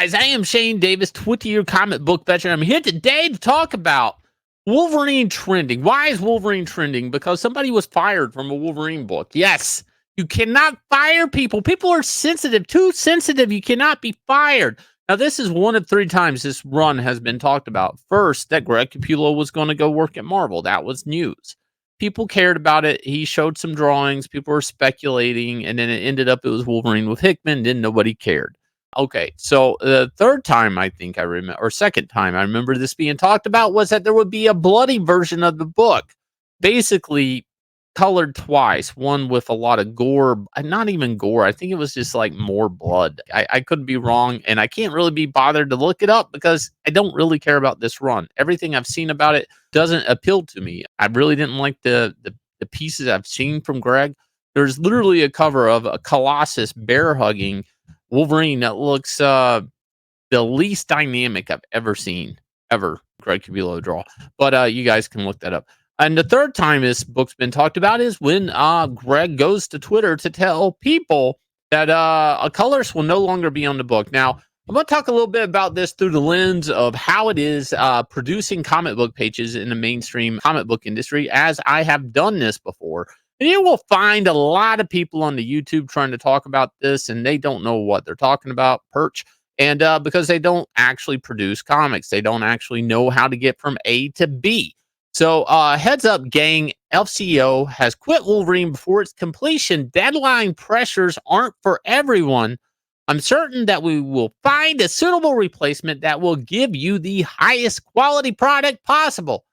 guys? I am Shane Davis, 20-year comic book veteran. I'm here today to talk about Wolverine trending. Why is Wolverine trending? Because somebody was fired from a Wolverine book. Yes, you cannot fire people. People are sensitive, too sensitive. You cannot be fired. Now, this is one of 3 times this run has been talked about. First, that Greg Capullo was going to go work at Marvel. That was news. People cared about it. He showed some drawings. People were speculating, and then it ended up it was Wolverine with Hickman. Then nobody cared. Okay, so the third time I think I remember, or second time I remember this being talked about was that there would be a bloody version of the book, basically colored twice, one with a lot of gore, not even gore. I think it was just like more blood. I could be wrong, and I can't really be bothered to look it up because I don't really care about this run. Everything I've seen about it doesn't appeal to me. I really didn't like the pieces I've seen from Greg. There's literally a cover of a Colossus bear hugging Wolverine that looks the least dynamic I've ever seen, ever. Greg Capullo draw. But you guys can look that up. And the third time this book's been talked about is when Greg goes to Twitter to tell people that a colorist will no longer be on the book. Now, I'm going to talk a little bit about this through the lens of how it is producing comic book pages in the mainstream comic book industry, as I have done this before. And you will find a lot of people on the YouTube trying to talk about this, and they don't know what they're talking about, perch. And because they don't actually produce comics, they don't actually know how to get from A to B. So heads up, gang, FCO has quit Wolverine before its completion. Deadline pressures aren't for everyone. I'm certain that we will find a suitable replacement that will give you the highest quality product possible.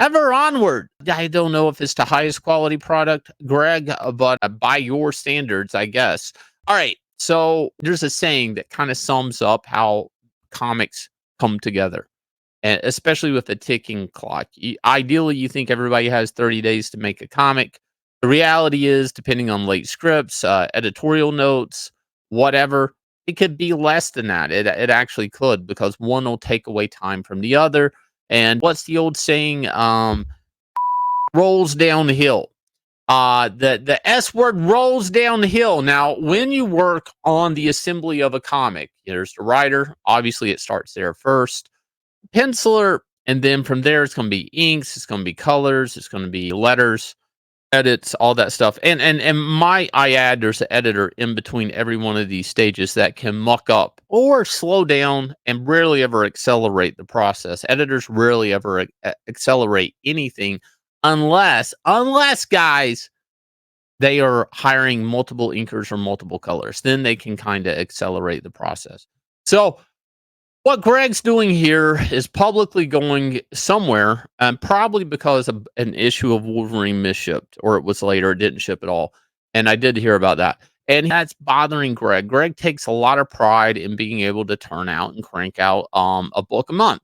Ever onward. I don't know if it's the highest quality product, Greg, but by your standards, I guess. All right. So there's a saying that kind of sums up how comics come together, and especially with a ticking clock. Ideally, you think everybody has 30 days to make a comic. The reality is, depending on late scripts, editorial notes, whatever, it could be less than that. It actually could, because one will take away time from the other. And what's the old saying? Rolls down the hill. The S word rolls down the hill. Now, when you work on the assembly of a comic, there's the writer. Obviously, it starts there first. Penciler, and then from there, it's going to be inks. It's going to be colors. It's going to be letters, edits, all that stuff. And my I add, there's an editor in between every one of these stages that can muck up or slow down and rarely ever accelerate the process. Editors rarely ever accelerate anything unless guys, they are hiring multiple inkers or multiple colors. Then they can kind of accelerate the process. So what Greg's doing here is publicly going somewhere, probably because of an issue of Wolverine misshipped, or it was later, it didn't ship at all. And I did hear about that. And that's bothering Greg. Greg takes a lot of pride in being able to turn out and crank out a book a month.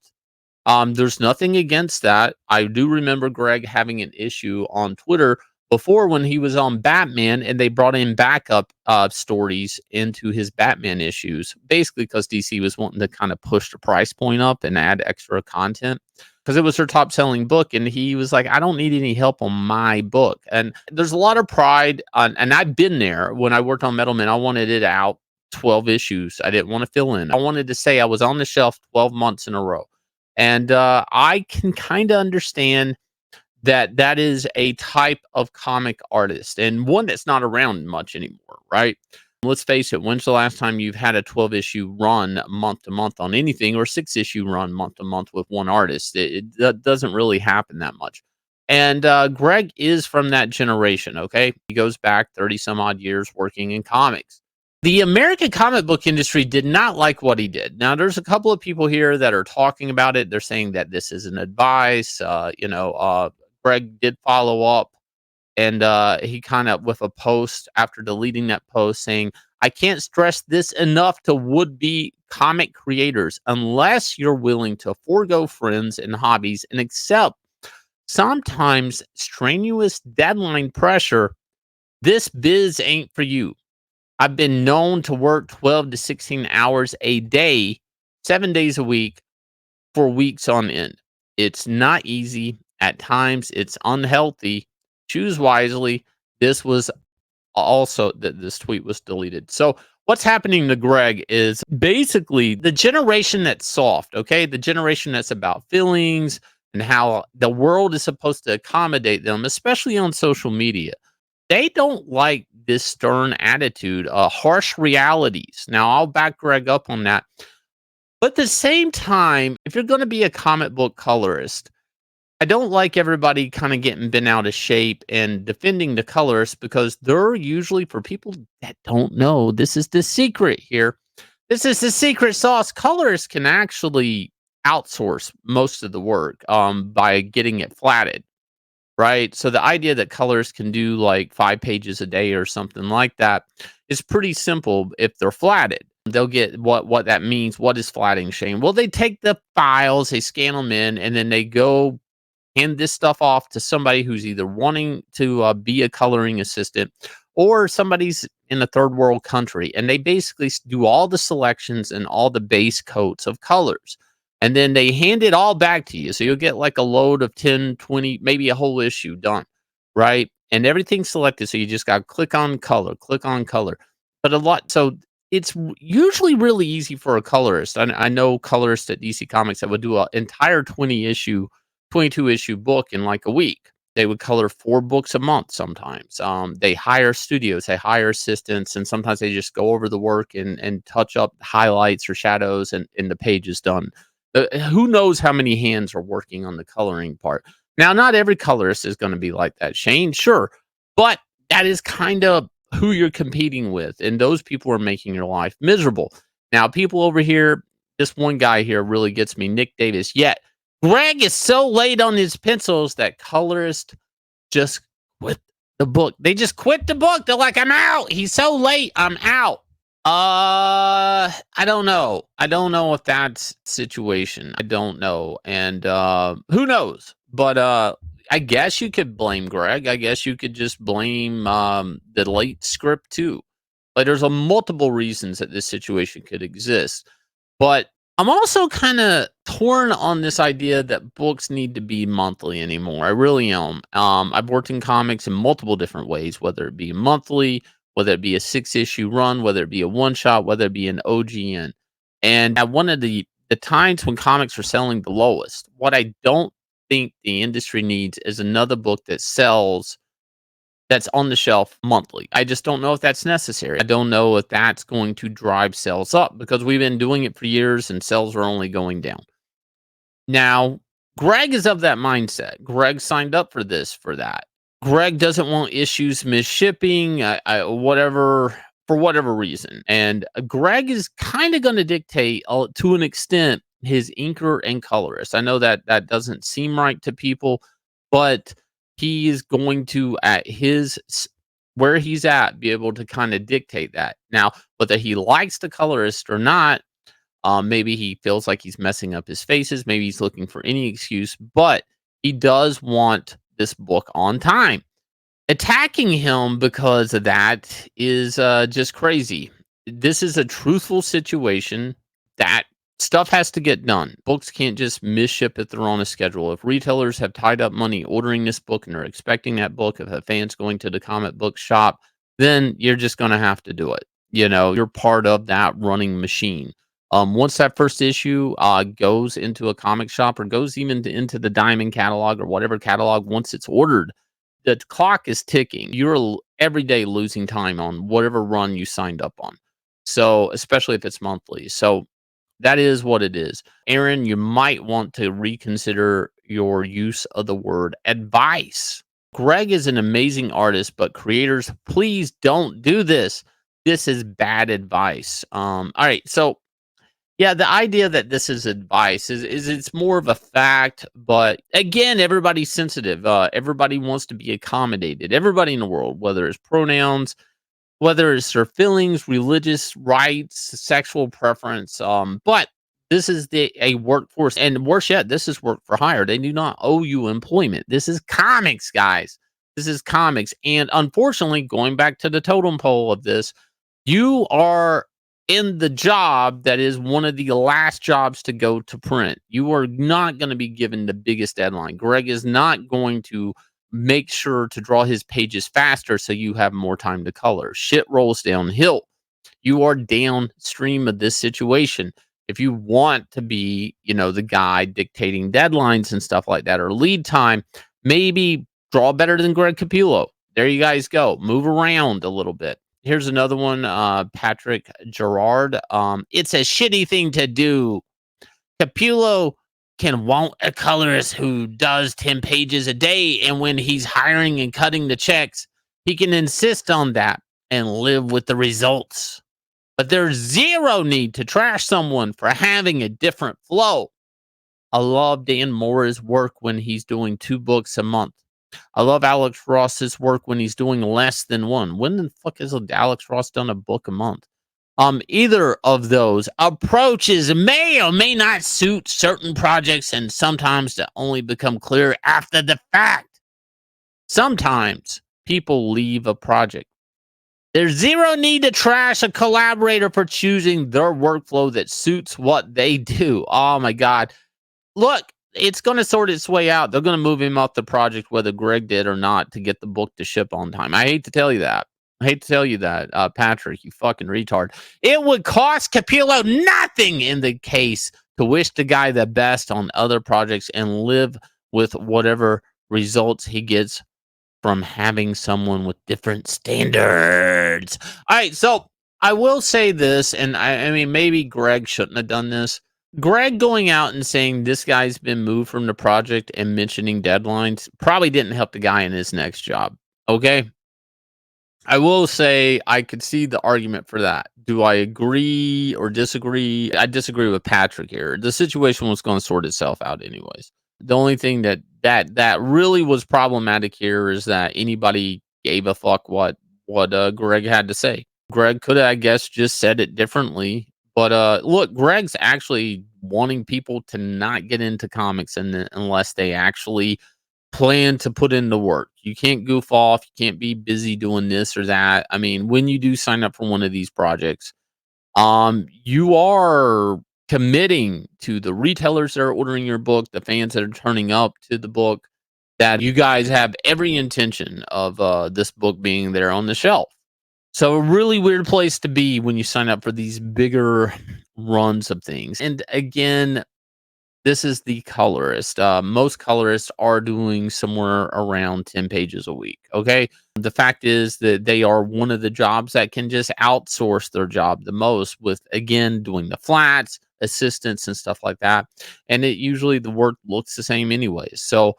There's nothing against that. I do remember Greg having an issue on Twitter before when he was on Batman, and they brought in backup stories into his Batman issues, basically because DC was wanting to kind of push the price point up and add extra content because it was their top selling book. And he was like, I don't need any help on my book. And there's a lot of pride. And I've been there when I worked on Metalman. I wanted it out 12 issues. I didn't want to fill in. I wanted to say I was on the shelf 12 months in a row. And I can kind of understand that is a type of comic artist, and one that's not around much anymore, right? Let's face it, when's the last time you've had a 12-issue run month to month on anything, or 6-issue run month to month with one artist? That doesn't really happen that much. And Greg is from that generation, okay? He goes back 30 some odd years working in comics. The American comic book industry did not like what he did. Now, there's a couple of people here that are talking about it. They're saying that this isn't advice. Greg did follow up, and he kind of, with a post after deleting that post, saying, I can't stress this enough to would-be comic creators. Unless you're willing to forego friends and hobbies and accept sometimes strenuous deadline pressure, this biz ain't for you. I've been known to work 12 to 16 hours a day, 7 days a week, for weeks on end. It's not easy. At times, it's unhealthy. Choose wisely. This was also, this tweet was deleted. So what's happening to Greg is basically the generation that's soft, okay? The generation that's about feelings and how the world is supposed to accommodate them, especially on social media. They don't like this stern attitude, harsh realities. Now, I'll back Greg up on that. But at the same time, if you're going to be a comic book colorist, I don't like everybody kind of getting bent out of shape and defending the colorists because they're usually, for people that don't know, this is the secret here. This is the secret sauce. Colorists can actually outsource most of the work by getting it flatted, right? So the idea that colorists can do like 5 pages a day or something like that is pretty simple if they're flatted. They'll get what that means. What is flatting, Shane? Well, they take the files, they scan them in, and then they go hand this stuff off to somebody who's either wanting to be a coloring assistant or somebody's in a third world country. And they basically do all the selections and all the base coats of colors. And then they hand it all back to you. So you'll get like a load of 10, 20, maybe a whole issue done, right? And everything's selected. So you just got to click on color, click on color. But a lot, so it's usually really easy for a colorist. I know colorists at DC Comics that would do an entire 22 issue book in like a week. They would color 4 books a month sometimes. They hire studios, they hire assistants, and sometimes they just go over the work and touch up highlights or shadows, and the page is done. Who knows how many hands are working on the coloring part? Now, not every colorist is going to be like that, Shane, sure, but that is kind of who you're competing with, and those people are making your life miserable. Now, people over here, this one guy here really gets me, Nick Davis. Yet Greg is so late on his pencils that colorists just quit the book. They just quit the book. They're like, I'm out. He's so late. I'm out. I don't know. I don't know if that's situation. I don't know. And who knows? But I guess you could blame Greg. I guess you could just blame the late script too. Like there's a multiple reasons that this situation could exist. But I'm also kind of torn on this idea that books need to be monthly anymore. I really am. I've worked in comics in multiple different ways, whether it be monthly, whether it be a 6-issue run, whether it be a one shot, whether it be an OGN. And at one of the times when comics are selling the lowest, what I don't think the industry needs is another book that sells that's on the shelf monthly. I just don't know if that's necessary. I don't know if that's going to drive sales up because we've been doing it for years and sales are only going down. Now, Greg is of that mindset. Greg signed up for this, for that. Greg doesn't want issues misshipping, whatever, for whatever reason. And Greg is kind of going to dictate, to an extent, his inker and colorist. I know that that doesn't seem right to people, but he is going to, at his where he's at, be able to kind of dictate that. Now, whether he likes the colorist or not, maybe he feels like he's messing up his faces. Maybe he's looking for any excuse, but he does want this book on time. Attacking him because of that is just crazy. This is a truthful situation that stuff has to get done. Books can't just misship if they're on a schedule. If retailers have tied up money ordering this book and are expecting that book, if a fan's going to the comic book shop, then you're just going to have to do it. You know, you're part of that running machine. Once that first issue goes into a comic shop or goes even into the Diamond catalog or whatever catalog, once it's ordered, the clock is ticking. You're every day losing time on whatever run you signed up on. So, especially if it's monthly. So, that is what it is. Aaron, you might want to reconsider your use of the word advice. Greg is an amazing artist, but creators, please don't do this. This is bad advice. All right. So, yeah, the idea that this is advice is it's more of a fact, but again, everybody's sensitive. Everybody wants to be accommodated. Everybody in the world, whether it's pronouns, whether it's their feelings, religious rights, sexual preference. But this is a workforce, and worse yet, this is work for hire. They do not owe you employment. This is comics, guys. This is comics, and unfortunately, going back to the totem pole of this, you are in the job that is one of the last jobs to go to print. You are not going to be given the biggest deadline. Greg is not going to make sure to draw his pages faster so you have more time to color. Shit rolls downhill. You are downstream of this situation. If you want to be, the guy dictating deadlines and stuff like that or lead time, maybe draw better than Greg Capullo. There you guys go. Move around a little bit. Here's another one, Patrick Gerard. It's a shitty thing to do. Capullo can want a colorist who does 10 pages a day, and when he's hiring and cutting the checks, he can insist on that and live with the results. But there's zero need to trash someone for having a different flow. I love Dan Mora's work when he's doing 2 books a month. I love Alex Ross's work when he's doing less than one. When the fuck has Alex Ross done a book a month? Either of those approaches may or may not suit certain projects, and sometimes they only become clear after the fact. Sometimes people leave a project. There's zero need to trash a collaborator for choosing their workflow that suits what they do. Oh my God. Look, it's going to sort its way out. They're going to move him off the project, whether Greg did or not, to get the book to ship on time. I hate to tell you that. Patrick, you fucking retard. It would cost Capullo nothing in the case to wish the guy the best on other projects and live with whatever results he gets from having someone with different standards. All right, so I will say this, and I mean, maybe Greg shouldn't have done this. Greg going out and saying this guy's been moved from the project and mentioning deadlines probably didn't help the guy in his next job. Okay. I will say I could see the argument for that. Do I agree or disagree? I disagree with Patrick here. The situation was going to sort itself out anyways. The only thing that really was problematic here is that anybody gave a fuck what Greg had to say. Greg could have, I guess, just said it differently. But look, Greg's actually wanting people to not get into comics unless they actually plan to put in the work. You can't goof off. You can't be busy doing this or that. I mean, when you do sign up for one of these projects, you are committing to the retailers that are ordering your book, the fans that are turning up to the book, that you guys have every intention of this book being there on the shelf. So a really weird place to be when you sign up for these bigger runs of things. And again, this is the colorist. Most colorists are doing somewhere around 10 pages a week. Okay. The fact is that they are one of the jobs that can just outsource their job the most with, again, doing the flats, assistants, and stuff like that. And it usually the work looks the same anyways. So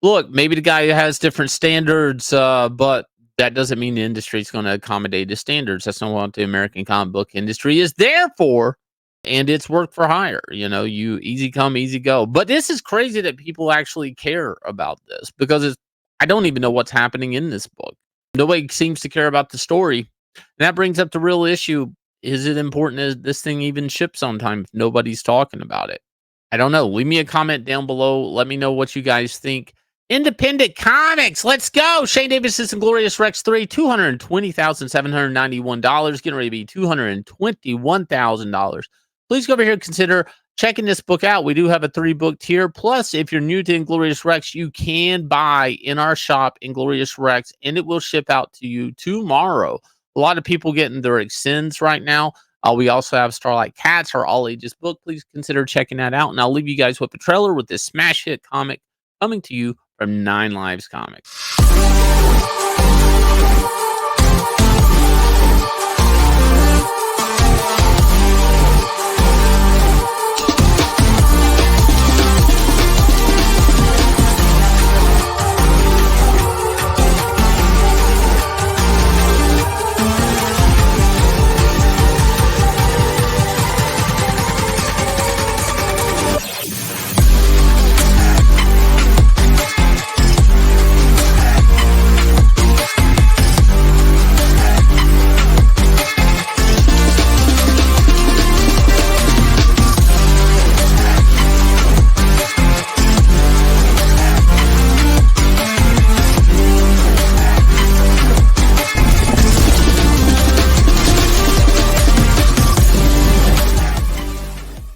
look, maybe the guy has different standards, but that doesn't mean the industry is going to accommodate his standards. That's not what the American comic book industry is there for. And it's work for hire. You easy come, easy go. But this is crazy that people actually care about this, because I don't even know what's happening in this book. Nobody seems to care about the story. And that brings up the real issue. Is it important that this thing even ships on time if nobody's talking about it? I don't know. Leave me a comment down below. Let me know what you guys think. Independent comics. Let's go. Shane Davis's Inglorious Rex 3, $220,791. Getting ready to be $221,000. Please go over here and consider checking this book out. We do have a 3-book tier. Plus, if you're new to Inglorious Rex, you can buy in our shop Inglorious Rex, and it will ship out to you tomorrow. A lot of people getting their extends right now. We also have Starlight Cats, our all-ages book. Please consider checking that out. And I'll leave you guys with the trailer with this smash hit comic coming to you from 9 Lives Comics.